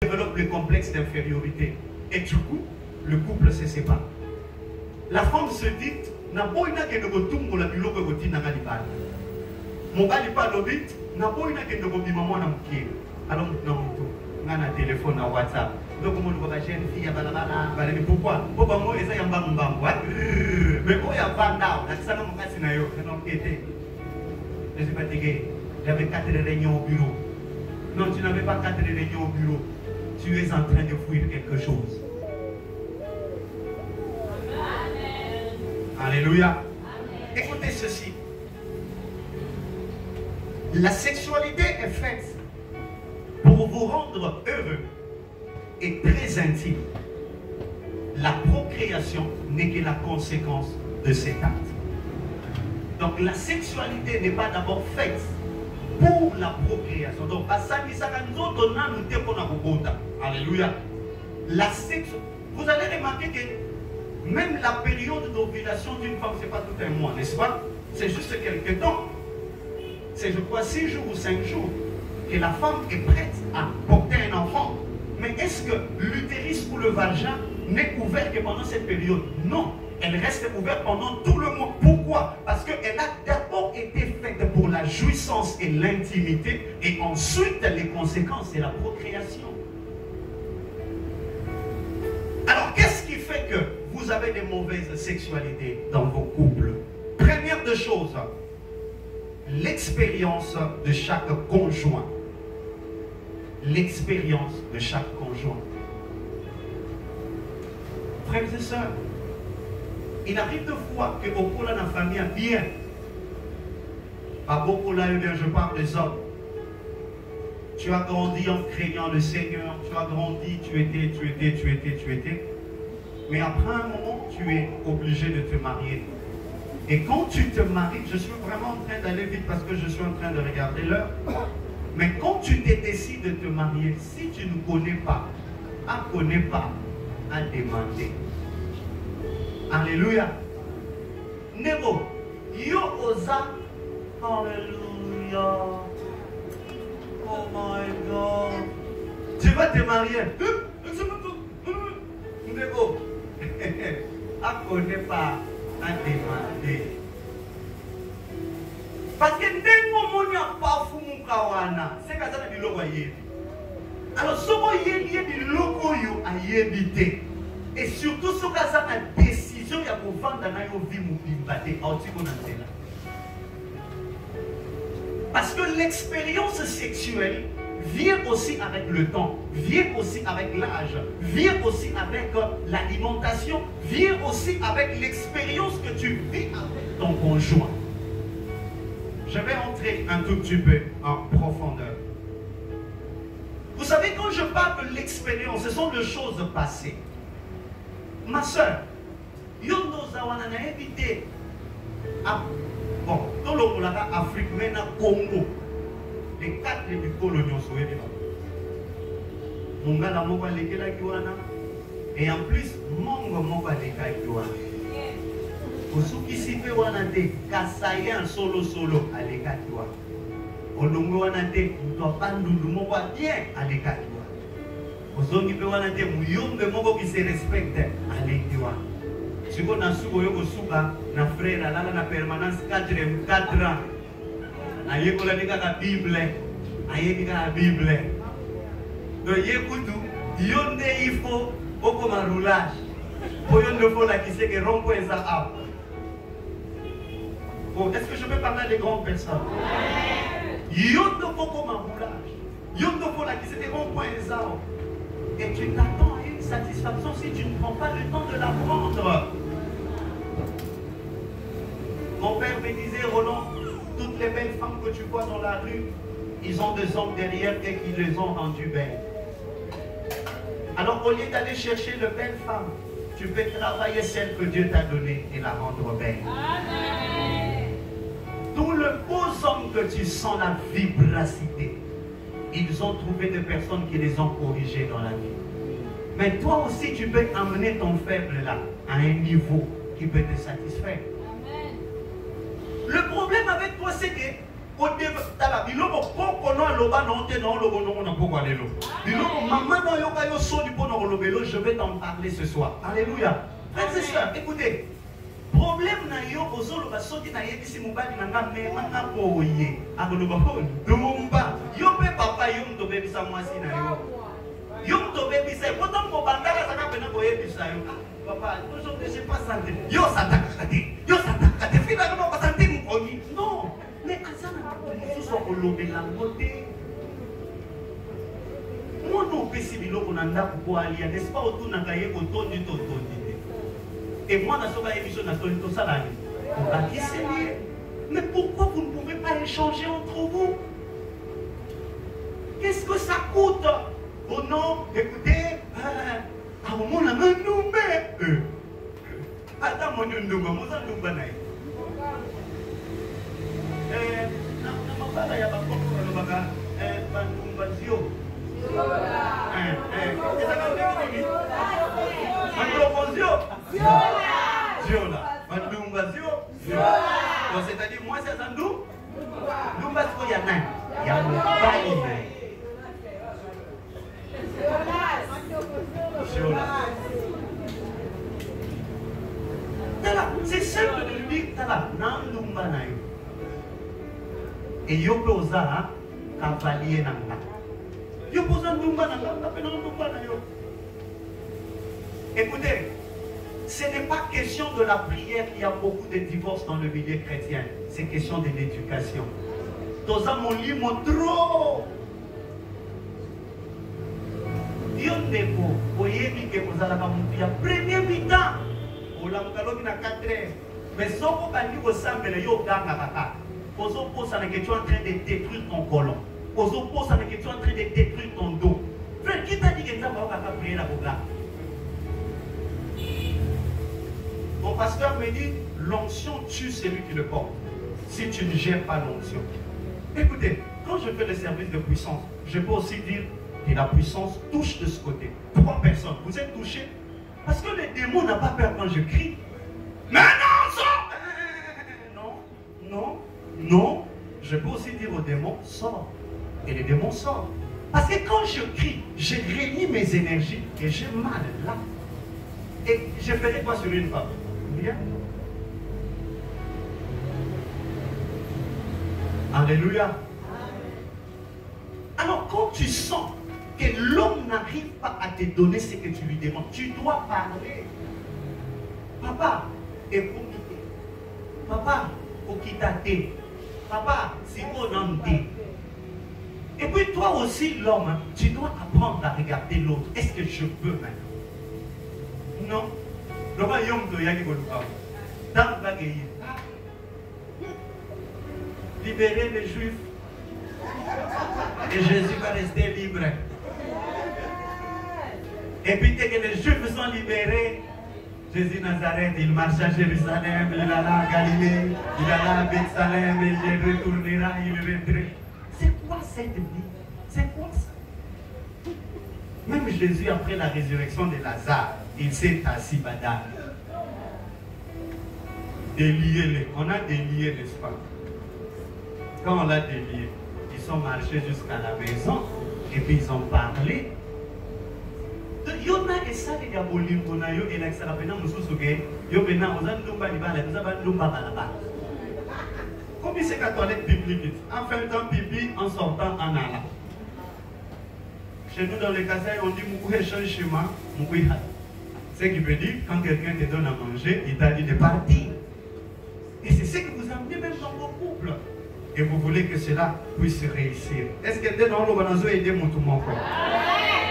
développe le complexe d'infériorité. Et du coup, le couple se sépare. La femme se dit, na boina ke no botumbo la biloko botina na libala. Mobali pa lobit, na boina ke no bobima mwana mukie. Alors na mutu, ngana téléphone na WhatsApp. Donc mon voit jeune fille balabala, balani pourquoi? Pourquoi moi eza yamba mbambo. Mais oh ya vanda, na sana mukasi na yo, na nkete. Je suis fatigué. J'avais 4 réunions au bureau. Non, tu n'avais pas 4 réunions au bureau. Tu es en train de fuir quelque chose. Alléluia. Écoutez ceci. La sexualité est faite pour vous rendre heureux et très intime. La procréation n'est que la conséquence de cet acte. Donc la sexualité n'est pas d'abord faite pour la procréation. Donc, alléluia. La sexualité. Vous allez remarquer que même la période d'ovulation d'une femme, ce n'est pas tout un mois, n'est-ce pas? C'est juste quelques temps. C'est, je crois, 6 jours ou 5 jours que la femme est prête à porter un enfant. Mais est-ce que l'utérus ou le vagin n'est ouvert que pendant cette période? Non. Elle reste ouverte pendant tout le mois. Pourquoi? Parce qu'elle a d'abord été faite pour la jouissance et l'intimité, et ensuite les conséquences, c'est la procréation. Alors, qu'est-ce qui fait que vous avez des mauvaises sexualités dans vos couples? Première des choses, l'expérience de chaque conjoint. L'expérience de chaque conjoint. Frères et sœurs, il arrive de fois que au cours de la famille bien, pas beaucoup là, je parle des hommes. Tu as grandi en craignant le Seigneur, tu as grandi, tu étais. Mais après un moment, tu es obligé de te marier. Et quand tu te maries, je suis vraiment en train d'aller vite parce que je suis en train de regarder l'heure. Mais quand tu décides de te marier, si tu ne connais pas, à demander. Alléluia. Nebo, yo oza. Alléluia. Oh my God. Tu vas te marier. Nebo, à connaître pas, à demander. Parce que ndenge moni a pas fou mon kawana, c'est que ça na biloko yebi. Alors soko yebi biloko yo a yebité. Et surtout ce que ça a décision ya ko vanda na yo vi mubimba te autiko na nzela. Parce que l'expérience sexuelle vient aussi avec le temps, vient aussi avec l'âge, vient aussi avec l'alimentation, vient aussi avec l'expérience que tu vis avec ton conjoint. Je vais entrer un tout petit peu en profondeur. Vous savez, quand je parle de l'expérience, ce sont des choses passées. Ma soeur, yondo zawana na évité. Bon, dans le Afrique, maintenant Congo, les 4 du coloniaux sont venus. Mongala moba lekela kiwana, et en plus mongo moba lekela kiwana. Osuki sipe wana te kasayen solo aleka kiwana. Olongo wana te mutopandundu moba bien aleka kiwana. Ozongi pe wana te muyombe mobo qui se respecte aleka kiwana. Siko na suko yoko suka na frère alala na permanence 4 ans. Ayekola nika ka Bible, ayebika la Bible. Donc yekutu, yonde il faut oko ma roulage. Pour yonde faut la qui sait que rompo est à. Bon, est-ce que je peux parler à des grandes personnes? Yonde faut comme un roulage. Yonde faut la qui sait que rompo est à. Et tu t'attends à une satisfaction si tu ne prends pas le temps de la prendre. Mon père me disait, Roland, toutes les belles femmes que tu vois dans la rue, ils ont des hommes derrière et qui les ont rendues belles. Alors au lieu d'aller chercher de belles femmes, tu peux travailler celle que Dieu t'a donnée et la rendre belle. Amen. Tous les beaux hommes que tu sens la vibracité, ils ont trouvé des personnes qui les ont corrigés dans la vie. Mais toi aussi, tu peux amener ton faible là à un niveau qui peut te satisfaire. Le problème avec toi, c'est que au début tala biloko poko no loba non te non lobo non na poko alelo biloko maman no yo ka yo so du pono lobelo je vais t'en parler ce soir. Alléluia. Frères et sœurs, écoutez. Problème na yo ozolo ba soki na yebisi mobali na nga me manga boye akoloba ko ndumba yo pe papa yo ndo bebisa mwasi na yo ndo bebisa potom ko bandala saka pena ko yebisa yo papa aujourd'hui j'ai pas santé yo sataka finalement pas santé mukoni non mais azana ko so ko lobela ngote mono pesi biloko na ndako ko alia n'est-ce pas otuna ka ye ko tondi et moi, dans ce émission, mais pourquoi vous ne pouvez pas échanger entre vous? Qu'est-ce que ça coûte? Oh non, écoutez, à un moment, on a un nommé. Attends, mon Dieu, nous avons un nommé. C'est-à-dire, moi, c'est un doux. Nous, parce qu'il y a un. Il y a un bail. C'est simple de lui dire, et yo peut oser cavalier nanga. Yo peut oser ndumba nanga, ndumba na yo. Écoutez, ce n'est pas question de la prière, il y a beaucoup de divorces dans le milieu chrétien. C'est question de l'éducation. Dans mon lit, mon trop. Dieu n'est pas. Vous voyez, que vous allez à la première mi-temps. Vous l'avez dit à 4 heures. Mais si vous avez dit que vous avez dit que vous avez dit que tu es en train de détruire ton colon. Vous avez dit que tu es en train de détruire ton dos. Frère, qui t'a dit que tu as prié la boga? Mon pasteur me dit, l'onction tue celui qui le porte. Si tu ne gères pas l'onction. Écoutez, quand je fais le service de puissance, je peux aussi dire que la puissance touche de ce côté. 3 personnes, vous êtes touchés? Parce que le démon n'a pas peur quand je crie. Mais non, sors! Non. Je peux aussi dire au démon, sors. Et le démon sort. Parce que quand je crie, je réunis mes énergies et j'ai mal là. Et je ferai quoi sur une femme? Bien. Alléluia. Alors quand tu sens que l'homme n'arrive pas à te donner ce que tu lui demandes, tu dois parler. Papa, écoute. Papa, okitate. Papa, si vous n'en dites. Et puis toi aussi, l'homme, tu dois apprendre à regarder l'autre. Est-ce que je peux maintenant? Non. Le royaume de Yagiboluka. Dans la guerre. Libérer les Juifs. Et Jésus va rester libre. Et puis dès que les Juifs sont libérés, Jésus Nazareth, il marche à Jérusalem, il alla à Galilée, il alla à Bethsalem, et il retournera, il reviendra. C'est quoi cette vie? C'est quoi ça? Même Jésus, après la résurrection de Lazare, il s'est assis badal. Délié, on a délié, n'est-ce pas? Quand on l'a délié, ils sont marchés jusqu'à la maison et puis ils ont parlé. Yona et ça, les gars, et la Sarapena Moussousuke, Yobena, aux Andumba, les balles, nous avons Dumba Balaba. Combien c'est qu'à toilette biblique? En faisant pipi, en sortant en allant. Chez nous, dans les casailles, on dit Moukou change chez moi, Moukou. Ce qui veut dire, quand quelqu'un te donne à manger, il t'a dit de partir. Et c'est ce que vous amenez même dans vos couples. Et vous voulez que cela puisse réussir. Est-ce que nous avons aidé mon tout mon corps?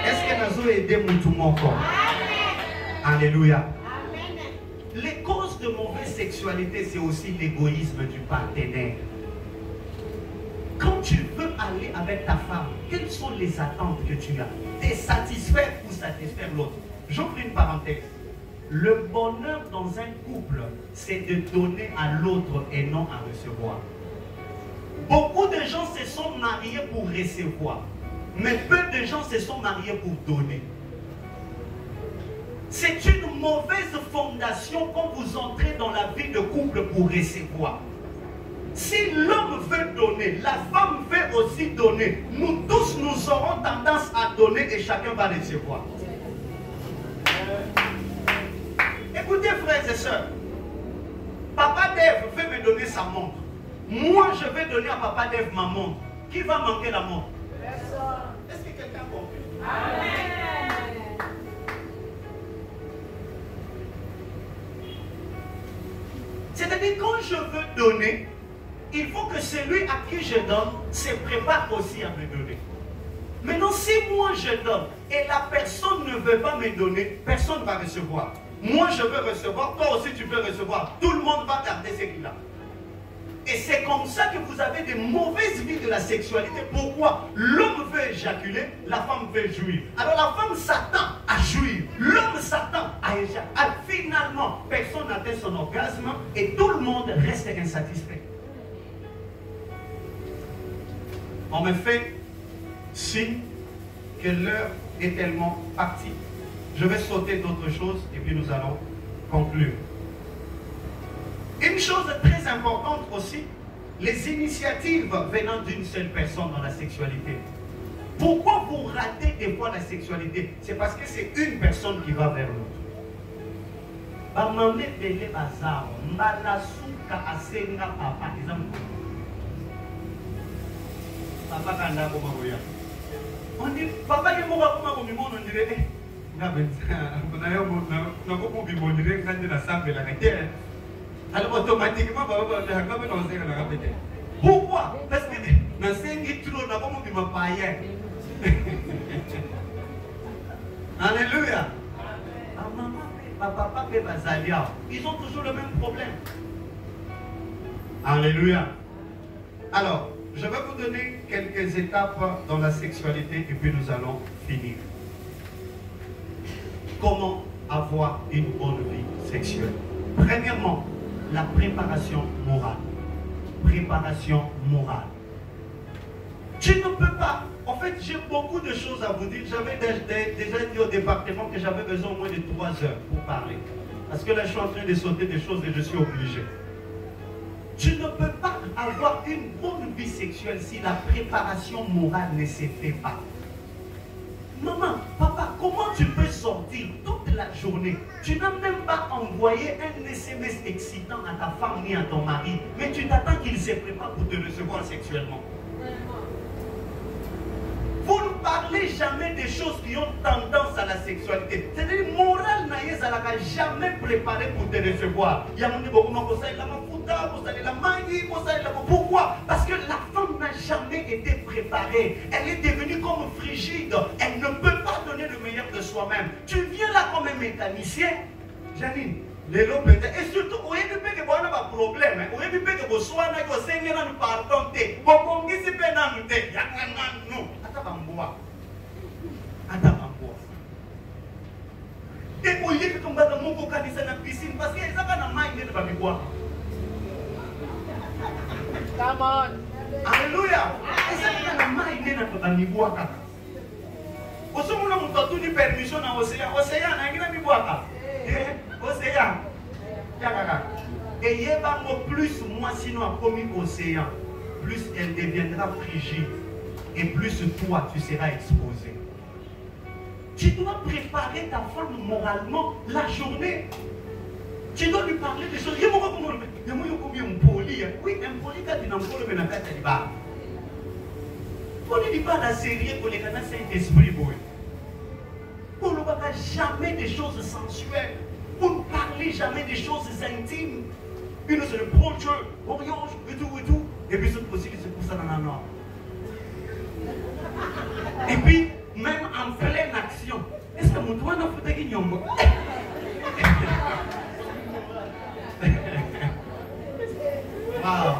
Est-ce que nous avons aidé mon tout mon corps? Alléluia. Les causes de mauvaise sexualité, c'est aussi l'égoïsme du partenaire. Quand tu veux aller avec ta femme, quelles sont les attentes que tu as? T'es satisfaire ou satisfaire l'autre? J'ouvre une parenthèse. Le bonheur dans un couple, c'est de donner à l'autre et non à recevoir. Beaucoup de gens se sont mariés pour recevoir, mais peu de gens se sont mariés pour donner. C'est une mauvaise fondation quand vous entrez dans la vie de couple pour recevoir. Si l'homme veut donner, la femme veut aussi donner. Nous tous, nous aurons tendance à donner et chacun va recevoir. Écoutez, frères et sœurs, Papa Dave veut me donner sa montre. Moi, je vais donner à Papa Dave ma montre. Qui va manquer la montre? Est-ce que quelqu'un a compris? Amen. C'est-à-dire, quand je veux donner, il faut que celui à qui je donne se prépare aussi à me donner. Maintenant, si moi je donne et la personne ne veut pas me donner, personne ne va recevoir. Moi, je veux recevoir, toi aussi tu peux recevoir. Tout le monde va garder ce qu'il a. Et c'est comme ça que vous avez des mauvaises vies de la sexualité. Pourquoi? L'homme veut éjaculer, la femme veut jouir. Alors la femme s'attend à jouir, l'homme s'attend à éjaculer. Finalement, personne n'atteint son orgasme et tout le monde reste insatisfait. On me fait signe que l'heure est tellement partie. Je vais sauter d'autres choses et puis nous allons conclure. Une chose très importante aussi, les initiatives venant d'une seule personne dans la sexualité. Pourquoi vous ratez des fois la sexualité? C'est parce que c'est une personne qui va vers l'autre. On dit, papa, il dirait, alors automatiquement, pourquoi? Parce que alléluia. Papa, ils ont toujours le même problème. Alléluia. Alors, je vais vous donner quelques étapes dans la sexualité et puis nous allons finir. Comment avoir une bonne vie sexuelle? Premièrement, la préparation morale. Préparation morale. Tu ne peux pas. En fait, j'ai beaucoup de choses à vous dire. J'avais déjà dit au département que j'avais besoin au moins de 3 heures pour parler. Parce que là, je suis en train de sauter des choses et je suis obligé. Tu ne peux pas avoir une bonne vie sexuelle si la préparation morale ne se fait pas. Maman, papa, comment tu peux sortir toute la journée? Tu n'as même pas envoyé un SMS excitant à ta femme ni à ton mari, mais tu t'attends qu'il se prépare pour te recevoir sexuellement. Vous ne parlez jamais des choses qui ont tendance à la sexualité. C'est-à-dire, morale naïe, ça n'a jamais préparé pour te recevoir. Pourquoi? Parce que la femme n'a jamais été préparée. Elle est devenue comme frigide. Elle ne peut pas donner le meilleur de soi-même. Tu viens là comme un mécanicien. Janine, et surtout, vous avez vu que vous avez un problème. Vous avez vu que vous soyez là, vous avez un pardon. Vous avez vu que vous avez un et au lieu que vous avez un piscine, parce qu'il y a un maïs de boire. Come on. Alléluia. Et ça, il y a un maïs de boire. Au sommet, on a donné permission à l'océan. Océan, il y a un boire. Océan. Et plus moi, sinon, a commis océan, plus elle deviendra frigide. Et plus toi, tu seras exposé. Tu dois préparer ta femme moralement la journée. Tu dois lui parler des choses. Oui, un poli quand tu n'as pas le menacate à l'Ibar. On ne dit pas la série pour les canards Saint-Esprit. On ne parle jamais des choses sensuelles. On ne parle jamais des choses intimes. Puis nous, c'est le pro-jeu, oriange, et tout. Et puis, c'est possible que c'est pour ça dans la nord. Et puis, même en pleine action, est-ce que mon doigt n'a pas été nyombo? Wow.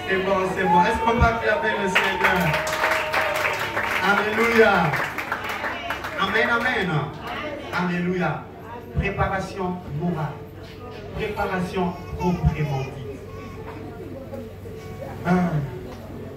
C'est bon. Est-ce qu'on va acclamer le Seigneur? Alléluia. Amen. Alléluia. Préparation morale. Préparation proprement dite.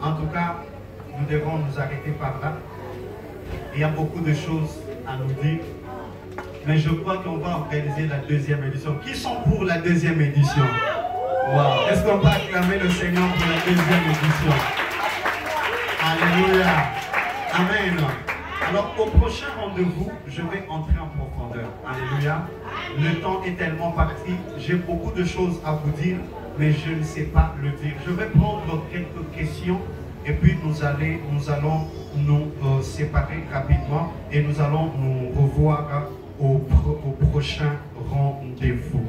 En tout cas, nous devons nous arrêter par là. Il y a beaucoup de choses à nous dire. Mais je crois qu'on va organiser la deuxième édition. Qui sont pour la deuxième édition? Wow. Est-ce qu'on peut acclamer le Seigneur pour la deuxième édition? Alléluia. Amen. Alors, au prochain rendez-vous, je vais entrer en profondeur. Alléluia. Le temps est tellement parti. J'ai beaucoup de choses à vous dire, mais je ne sais pas le dire. Je vais prendre quelques questions et puis nous allons nous séparer rapidement et nous allons nous revoir au prochain rendez-vous.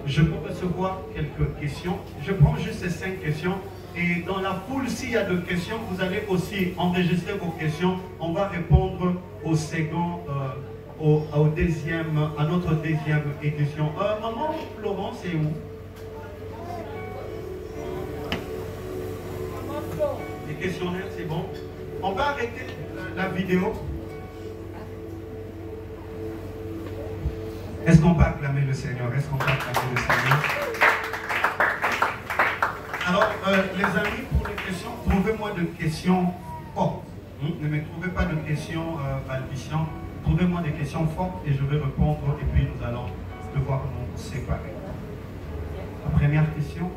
Je peux recevoir quelques questions. Je prends juste ces 5 questions. Et dans la foule, s'il y a des questions, vous allez aussi enregistrer vos questions. On va répondre au second, à notre deuxième édition. Maman Florence, c'est où? Les questionnaires, c'est bon. On va arrêter la vidéo. Est-ce qu'on peut acclamer le Seigneur? Est-ce qu'on peut acclamer le Seigneur? Alors, les amis, pour les questions, trouvez-moi de questions fortes. Ne me trouvez pas de questions balbutiantes. Trouvez-moi des questions fortes et je vais répondre et puis nous allons devoir nous séparer. La première question.